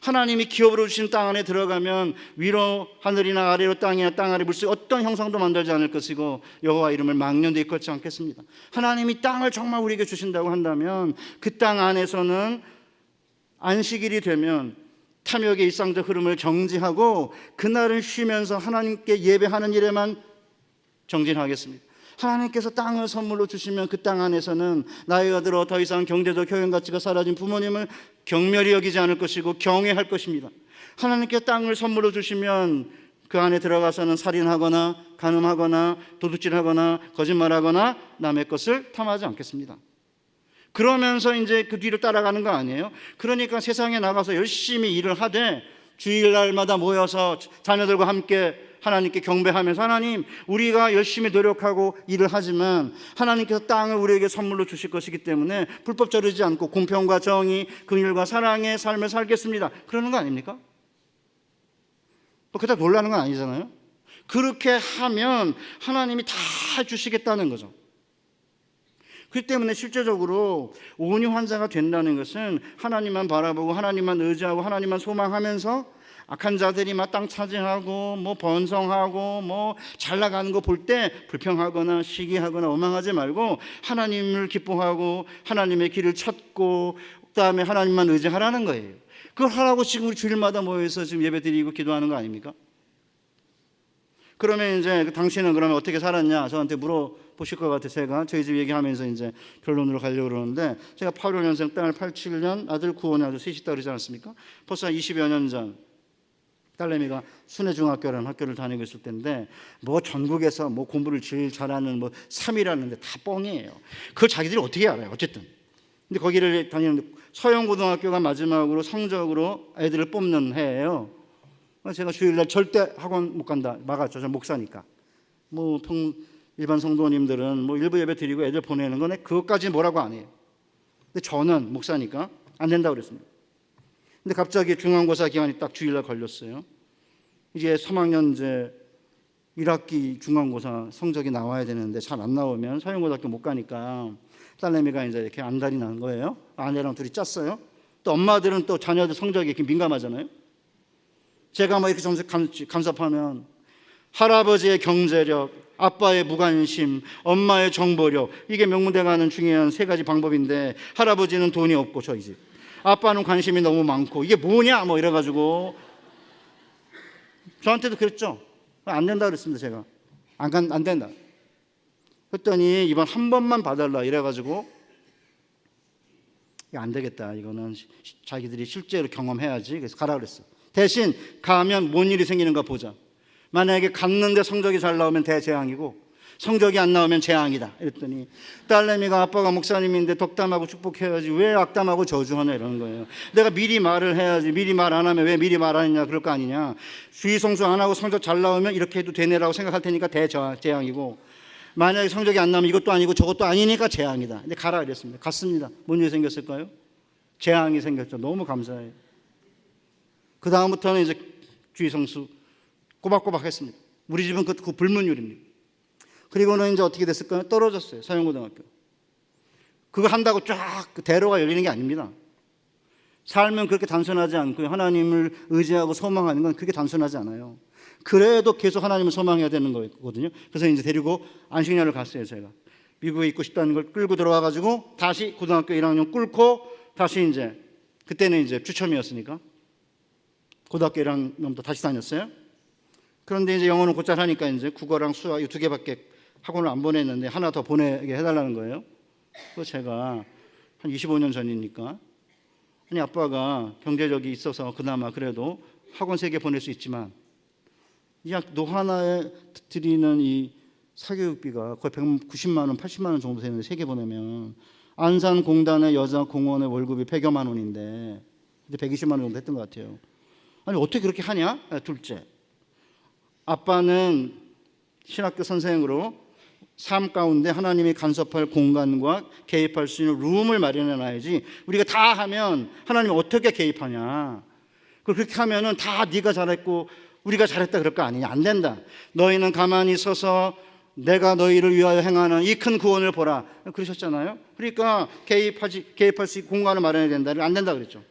하나님이 기업으로 주신 땅 안에 들어가면 위로 하늘이나 아래로 땅이나 땅 아래 물속 어떤 형상도 만들지 않을 것이고, 여호와 이름을 망령되이 걸지 않겠습니다. 하나님이 땅을 정말 우리에게 주신다고 한다면 그 땅 안에서는 안식일이 되면 탐욕의 일상적 흐름을 정지하고 그날을 쉬면서 하나님께 예배하는 일에만 정진하겠습니다. 하나님께서 땅을 선물로 주시면 그 땅 안에서는 나이가 들어 더 이상 경제적 효용 가치가 사라진 부모님을 경멸히 여기지 않을 것이고 경외할 것입니다. 하나님께 땅을 선물로 주시면 그 안에 들어가서는 살인하거나 간음하거나 도둑질하거나 거짓말하거나 남의 것을 탐하지 않겠습니다. 그러면서 이제 그 뒤로 따라가는 거 아니에요? 그러니까 세상에 나가서 열심히 일을 하되 주일날마다 모여서 자녀들과 함께 하나님께 경배하면서, 하나님, 우리가 열심히 노력하고 일을 하지만 하나님께서 땅을 우리에게 선물로 주실 것이기 때문에 불법 저르지 않고 공평과 정의, 긍휼과 사랑의 삶을 살겠습니다, 그러는 거 아닙니까? 뭐 그렇다 놀라는 건 아니잖아요. 그렇게 하면 하나님이 다 주시겠다는 거죠. 그렇기 때문에 실제적으로 온유한 자가 된다는 것은 하나님만 바라보고 하나님만 의지하고 하나님만 소망하면서 악한 자들이 막 땅 차지하고 뭐 번성하고 뭐 잘 나가는 거 볼 때 불평하거나 시기하거나 원망하지 말고 하나님을 기뻐하고 하나님의 길을 찾고 그다음에 하나님만 의지하라는 거예요. 그걸 하라고 지금 우리 주일마다 모여서 지금 예배드리고 기도하는 거 아닙니까? 그러면 이제 당신은 그러면 어떻게 살았냐 저한테 물어보실 것 같아요. 제가 저희 집 얘기하면서 이제 결론으로 가려고 그러는데, 제가 85년생 딸 87년 아들 95년 아들 셋이 있다 그러지 않았습니까? 벌써 20여 년 전 딸내미가 순회중학교라는 학교를 다니고 있을 때인데, 뭐 전국에서 뭐 공부를 제일 잘하는 뭐 3위라는데 다 뻥이에요. 그걸 자기들이 어떻게 알아요? 어쨌든. 근데 거기를 다니는데 서영고등학교가 마지막으로 성적으로 애들을 뽑는 해예요. 제가 주일날 절대 학원 못 간다 막았죠. 저 목사니까. 뭐 일반 성도님들은 뭐 일부 예배 드리고 애들 보내는 거네, 그것까지 뭐라고 안 해요. 근데 저는 목사니까 안 된다고 그랬습니다. 근데 갑자기 중간고사 기간이 딱 주일날 걸렸어요. 이제 3학년 이제 1학기 중간고사 성적이 나와야 되는데 잘 안 나오면 서영고등학교 못 가니까 딸내미가 이제 이렇게 안달이 난 거예요. 아내랑 둘이 짰어요. 또 엄마들은 또 자녀들 성적이 이렇게 민감하잖아요. 제가 뭐 이렇게 간섭하면 할아버지의 경제력, 아빠의 무관심, 엄마의 정보력, 이게 명문대 가는 중요한 세 가지 방법인데, 할아버지는 돈이 없고 저희 집, 아빠는 관심이 너무 많고 이게 뭐냐 뭐 이래가지고 저한테도 그랬죠. 안 된다 그랬습니다. 제가 안 된다. 그랬더니 이번 한 번만 봐달라 이래가지고, 안 되겠다, 이거는 자기들이 실제로 경험해야지, 그래서 가라 그랬어. 대신 가면 뭔 일이 생기는가 보자. 만약에 갔는데 성적이 잘 나오면 대재앙이고, 성적이 안 나오면 재앙이다. 이랬더니 딸내미가 아빠가 목사님인데 덕담하고 축복해야지 왜 악담하고 저주하냐 이러는 거예요. 내가 미리 말을 해야지 미리 말 안 하면 왜 미리 말 안 했냐 그럴 거 아니냐. 주의 성수 안 하고 성적 잘 나오면 이렇게 해도 되네라고 생각할 테니까 대재앙이고 만약에 성적이 안 나오면 이것도 아니고 저것도 아니니까 재앙이다. 근데 가라 이랬습니다. 갔습니다. 뭔 일이 생겼을까요? 재앙이 생겼죠. 너무 감사해요. 그 다음부터는 이제 주의 성수 꼬박꼬박 했습니다. 우리 집은 그 불문율입니다. 그리고는 이제 어떻게 됐을까요? 떨어졌어요. 서영고등학교. 그거 한다고 쫙 대로가 열리는 게 아닙니다. 삶은 그렇게 단순하지 않고요. 하나님을 의지하고 소망하는 건 그렇게 단순하지 않아요. 그래도 계속 하나님을 소망해야 되는 거거든요. 그래서 이제 데리고 안식년을 갔어요. 제가 미국에 있고 싶다는 걸 끌고 들어와가지고 다시 고등학교 1학년 꿇고 다시 이제 그때는 이제 추첨이었으니까 고등학교 1학년부터 다시 다녔어요. 그런데 이제 영어는 곧잘 하니까 이제 국어랑 수학 이 두 개밖에 학원을 안 보냈는데 하나 더 보내게 해달라는 거예요. 그래서 제가 한 25년 전이니까 아니 아빠가 경제력이 있어서 그나마 그래도 학원 3개 보낼 수 있지만 약 너 하나에 드리는 이 사교육비가 거의 190만 원, 80만 원 정도 되는데 3개 보내면 안산공단의 여자공원의 월급이 100여만 원인데 그때 120만 원 정도 했던 것 같아요. 아니 어떻게 그렇게 하냐? 둘째, 아빠는 신학교 선생으로 삶 가운데 하나님이 간섭할 공간과 개입할 수 있는 룸을 마련해 놔야지 우리가 다 하면 하나님이 어떻게 개입하냐. 그렇게 하면은 다 네가 잘했고 우리가 잘했다 그럴 거 아니냐. 안 된다. 너희는 가만히 서서 내가 너희를 위하여 행하는 이 큰 구원을 보라. 그러셨잖아요. 그러니까 개입할 수 있는 공간을 마련해야 된다. 안 된다 그랬죠.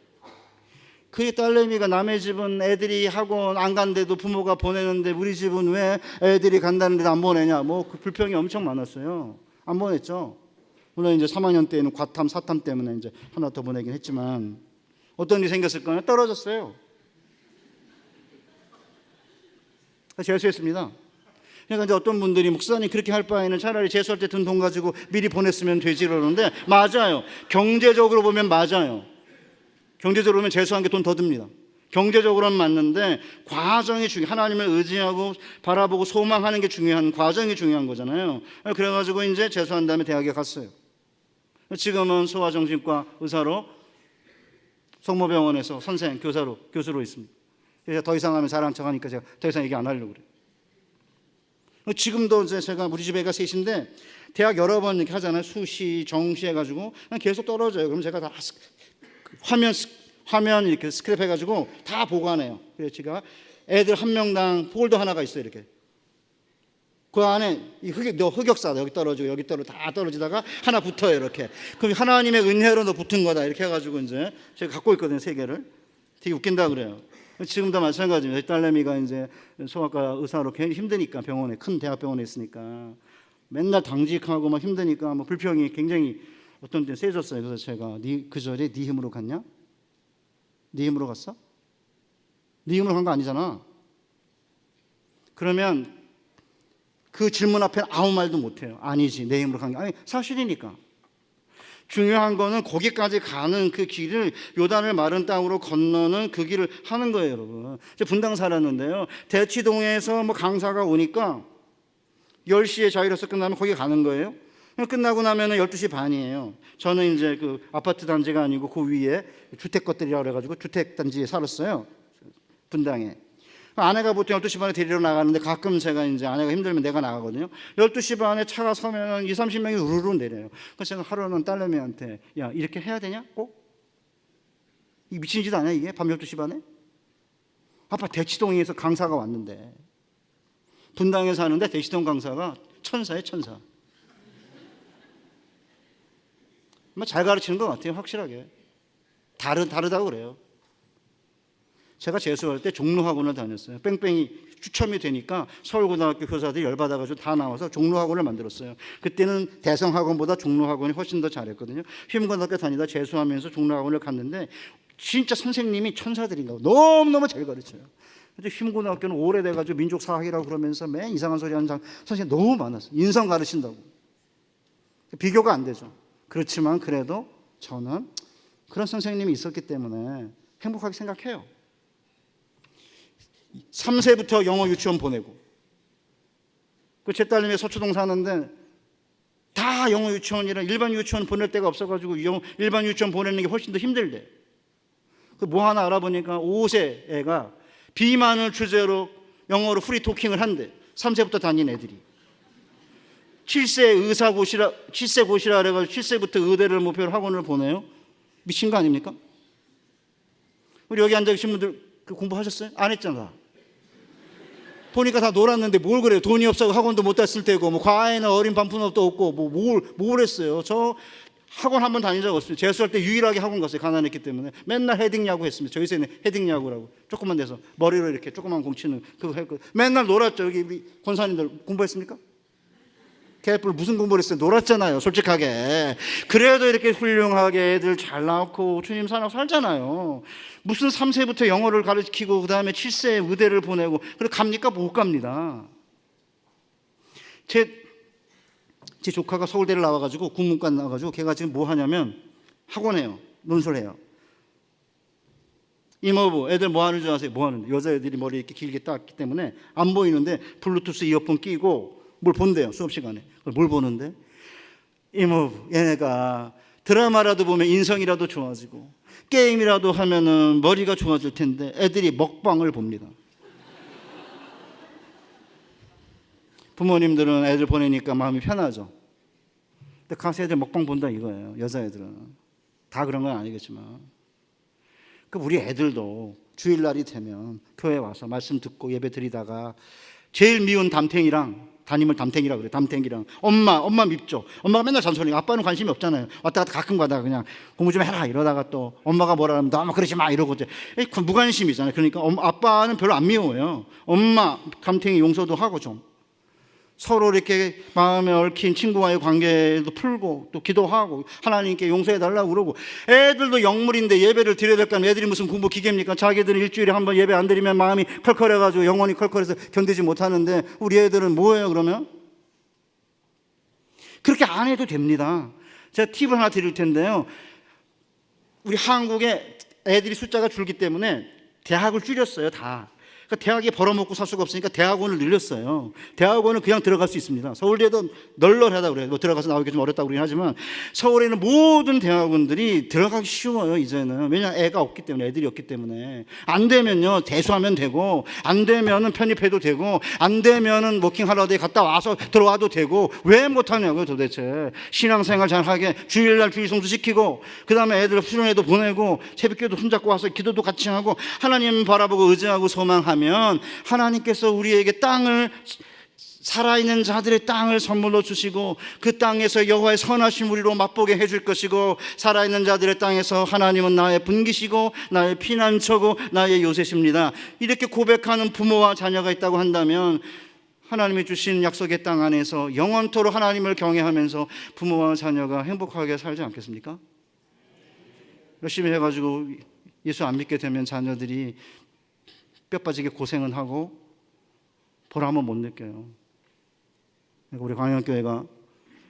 그 딸내미가 남의 집은 애들이 학원 안 간데도 부모가 보내는데 우리 집은 왜 애들이 간다는데도 안 보내냐. 뭐 그 불평이 엄청 많았어요. 안 보냈죠. 물론 이제 3학년 때는 과탐, 사탐 때문에 이제 하나 더 보내긴 했지만 어떤 일이 생겼을까요? 떨어졌어요. 재수했습니다. 그러니까 이제 어떤 분들이 목사님 그렇게 할 바에는 차라리 재수할 때 든 돈 가지고 미리 보냈으면 되지 그러는데 맞아요. 경제적으로 보면 맞아요. 경제적으로 보면 재수한 게 돈 더 듭니다. 경제적으로는 맞는데 과정이 하나님을 의지하고 바라보고 소망하는 게 중요한 과정이 중요한 거잖아요. 그래가지고 이제 재수한 다음에 대학에 갔어요. 지금은 소아정신과 의사로 성모병원에서 선생, 교수로 있습니다. 그래서 더 이상 하면 잘한 척하니까 제가 더 이상 얘기 안 하려고 그래요. 지금도 이제 제가 우리 집 애가 셋인데 대학 여러 번 이렇게 하잖아요. 수시, 정시 해가지고 계속 떨어져요. 그럼 제가 다 화면 이렇게 스크랩 해가지고 다 보관해요. 그래서 제가 애들 한 명당 폴더 하나가 있어요. 이렇게 그 안에 너 흑역사다. 여기 떨어지고 여기 다 떨어지다가 하나 붙어요. 이렇게 그럼 하나님의 은혜로 너 붙은 거다. 이렇게 해가지고 이제 제가 갖고 있거든요. 3개를. 되게 웃긴다 그래요. 지금도 마찬가지입니다. 딸내미가 이제 소아과 의사로 굉장히 힘드니까 병원에 큰 대학병원에 있으니까 맨날 당직하고 막 힘드니까 뭐 불평이 굉장히 어떤 때는 세졌어요. 그래서 제가 그 절에 네 힘으로 갔냐? 네 힘으로 갔어? 네 힘으로 간 거 아니잖아. 그러면 그 질문 앞에 아무 말도 못해요. 아니지, 내 힘으로 간 게 아니 사실이니까. 중요한 거는 거기까지 가는 그 길을 요단을 마른 땅으로 건너는 그 길을 하는 거예요, 여러분. 분당 살았는데요. 대치동에서 뭐 강사가 오니까 10시에 자율학습 끝나면 거기 가는 거예요. 끝나고 나면은 12시 반이에요. 저는 이제 그 아파트 단지가 아니고 그 위에 주택 것들이라고 그래가지고 주택 단지에 살았어요. 분당에. 아내가 보통 12시 반에 데리러 나가는데 가끔 제가 이제 아내가 힘들면 내가 나가거든요. 12시 반에 차가 서면은 20, 30명이 우르르 내려요. 그래서 제가 하루는 딸내미한테 야, 이렇게 해야 되냐? 꼭? 이 미친 짓 아니야, 이게? 밤 12시 반에? 아빠 대치동에서 강사가 왔는데. 분당에 사는데 대치동 강사가 천사예요, 천사. 잘 가르치는 것 같아요, 확실하게. 다르다고 그래요. 제가 재수할 때 종로학원을 다녔어요. 뺑뺑이 추첨이 되니까 서울고등학교 교사들이 열받아가지고 다 나와서 종로학원을 만들었어요. 그때는 대성학원보다 종로학원이 훨씬 더 잘했거든요. 휘문고등학교 다니다 재수하면서 종로학원을 갔는데 진짜 선생님이 천사들인가 너무너무 잘 가르쳐요. 근데 휘문고등학교는 오래돼가지고 민족사학이라고 그러면서 맨 이상한 소리 하는 선생님이 너무 많았어요. 인성 가르친다고. 비교가 안 되죠. 그렇지만 그래도 저는 그런 선생님이 있었기 때문에 행복하게 생각해요. 3세부터 영어 유치원 보내고 제 딸님이 서초동 사는데 다 영어 유치원이라 일반 유치원 보낼 데가 없어가지고 일반 유치원 보내는 게 훨씬 더 힘들대. 뭐 하나 알아보니까 5세 애가 비만을 주제로 영어로 프리토킹을 한대. 3세부터 다닌 애들이. 7세 고시라 그래가지고 7세부터 의대를 목표로 학원을 보내요. 미친 거 아닙니까? 우리 여기 앉아 계신 분들 공부하셨어요? 안 했잖아. 보니까 다 놀았는데 뭘 그래요? 돈이 없어서 학원도 못 갔을 테고, 뭐 과외나 어린 반푼업도 없고, 뭘 했어요? 저 학원 한번 다닌 적 없어요. 재수할 때 유일하게 학원 갔어요. 가난했기 때문에. 맨날 헤딩 야구 했습니다. 저희 세는 헤딩 야구라고. 조그만 데서 머리로 이렇게 조그만 공 치는 그거 했고, 맨날 놀았죠. 여기 우리 권사님들 공부했습니까? 개뿔 무슨 공부를 했어요? 놀았잖아요. 솔직하게. 그래도 이렇게 훌륭하게 애들 잘 낳고 주님 사랑 살잖아요. 무슨 3세부터 영어를 가르치고 그 다음에 7세에 의대를 보내고 그래 갑니까? 못 갑니다. 제 조카가 서울대를 나와가지고 국문과 나와가지고 걔가 지금 뭐 하냐면 학원해요. 논술해요. 이모부 애들 뭐 하는 줄 아세요? 뭐 하는데? 여자애들이 머리 이렇게 길게 땄기 때문에 안 보이는데 블루투스 이어폰 끼고 뭘 본대요. 수업 시간에. 뭘 보는데? 이모부 얘네가 드라마라도 보면 인성이라도 좋아지고 게임이라도 하면은 머리가 좋아질 텐데 애들이 먹방을 봅니다. 부모님들은 애들 보내니까 마음이 편하죠. 근데 가서 애들 먹방 본다 이거예요. 여자애들은. 다 그런 건 아니겠지만. 우리 애들도 주일날이 되면 교회 와서 말씀 듣고 예배 드리다가 제일 미운 담임을 담탱이라 그래. 담탱이랑 엄마 밉죠. 엄마가 맨날 잔소리. 아빠는 관심이 없잖아요. 왔다 갔다 가끔 가다가 그냥 공부 좀 해라 이러다가 또 엄마가 뭐라 하면 너무 그러지 마 이러고 이제 무관심이잖아요. 그러니까 아빠는 별로 안 미워요. 엄마 담탱이 용서도 하고 좀 서로 이렇게 마음에 얽힌 친구와의 관계도 풀고 또 기도하고 하나님께 용서해달라고 그러고 애들도 영물인데 예배를 드려야 될까 하면 애들이 무슨 공부 기계입니까? 자기들은 일주일에 한 번 예배 안 드리면 마음이 컬컬해가지고 영혼이 컬컬해서 견디지 못하는데 우리 애들은 뭐예요 그러면? 그렇게 안 해도 됩니다. 제가 팁을 하나 드릴 텐데요. 우리 한국에 애들이 숫자가 줄기 때문에 대학을 줄였어요 다. 그러니까 대학에 벌어먹고 살 수가 없으니까 대학원을 늘렸어요. 대학원은 그냥 들어갈 수 있습니다. 서울대도 널널하다 그래요. 뭐 들어가서 나오기 좀 어렵다고 그러긴 하지만 서울에는 모든 대학원들이 들어가기 쉬워요 이제는. 왜냐하면 애가 없기 때문에 애들이 없기 때문에. 안 되면요 대수하면 되고 안 되면은 편입해도 되고 안 되면은 워킹하러데 갔다 와서 들어와도 되고 왜 못하냐고요 도대체. 신앙생활 잘하게 주일날 주일성수 시키고 그 다음에 애들 수련회도 보내고 새벽기도 손잡고 와서 기도도 같이 하고 하나님 바라보고 의지하고 소망하고 하면 하나님께서 우리에게 땅을 살아있는 자들의 땅을 선물로 주시고 그 땅에서 여호와의 선하신 우리로 맛보게 해줄 것이고 살아있는 자들의 땅에서 하나님은 나의 분기시고 나의 피난처고 나의 요새십니다. 이렇게 고백하는 부모와 자녀가 있다고 한다면 하나님이 주신 약속의 땅 안에서 영원토록 하나님을 경외하면서 부모와 자녀가 행복하게 살지 않겠습니까? 열심히 해가지고 예수 안 믿게 되면 자녀들이 뼈 빠지게 고생은 하고 보람은 못 느껴요. 우리 광양교회가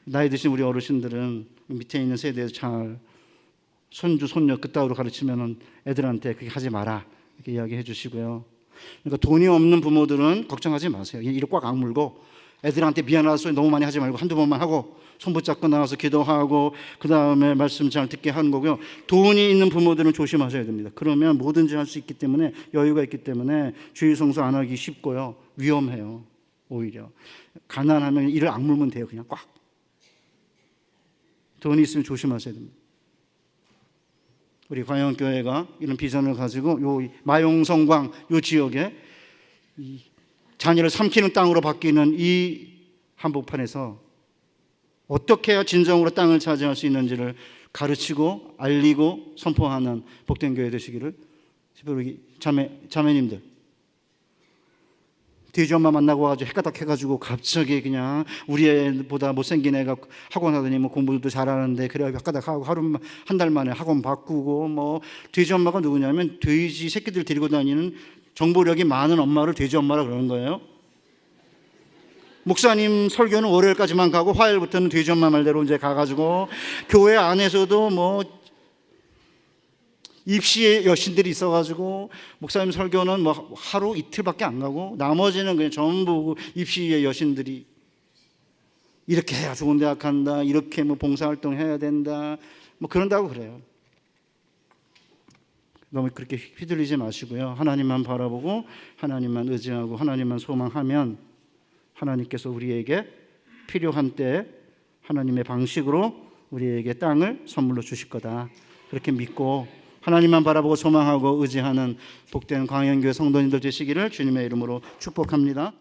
나이 드신 우리 어르신들은 밑에 있는 세대에서 잘 손주 손녀 그따위로 가르치면은 애들한테 그렇게 하지 마라 이렇게 이야기해 주시고요. 그러니까 돈이 없는 부모들은 걱정하지 마세요. 이를 꽉 악물고 애들한테 미안하다 소리 너무 많이 하지 말고 한두 번만 하고 손 붙잡고 나와서 기도하고 그 다음에 말씀 잘 듣게 하는 거고요. 돈이 있는 부모들은 조심하셔야 됩니다. 그러면 뭐든지 할 수 있기 때문에 여유가 있기 때문에 주일 성수 안 하기 쉽고요. 위험해요. 오히려 가난하면 이를 악물면 돼요. 그냥 꽉. 돈이 있으면 조심하셔야 됩니다. 우리 광양교회가 이런 비전을 가지고 요 마용성광 요 지역에 이 자녀를 삼키는 땅으로 바뀌는 이 한복판에서 어떻게 해야 진정으로 땅을 차지할 수 있는지를 가르치고 알리고 선포하는 복된 교회 되시기를. 우리 자매님들 돼지 엄마 만나고 와가지고 헷가닥 해가지고 갑자기 그냥 우리 애보다 못생긴 애가 학원 하더니 뭐 공부도 잘하는데 그래 헷가닥 하고 하루 한 달 만에 학원 바꾸고 뭐 돼지 엄마가 누구냐면 돼지 새끼들 데리고 다니는 정보력이 많은 엄마를 돼지 엄마라 그러는 거예요. 목사님 설교는 월요일까지만 가고 화요일부터는 돼지 엄마 말대로 이제 가가지고 교회 안에서도 뭐 입시의 여신들이 있어가지고 목사님 설교는 뭐 하루 이틀밖에 안 가고 나머지는 그냥 전부 입시의 여신들이 이렇게 해야 좋은 대학 간다, 이렇게 뭐 봉사활동 해야 된다, 뭐 그런다고 그래요. 너무 그렇게 휘둘리지 마시고요. 하나님만 바라보고 하나님만 의지하고 하나님만 소망하면 하나님께서 우리에게 필요한 때 하나님의 방식으로 우리에게 땅을 선물로 주실 거다. 그렇게 믿고 하나님만 바라보고 소망하고 의지하는 복된 광양교회 성도님들 되시기를 주님의 이름으로 축복합니다.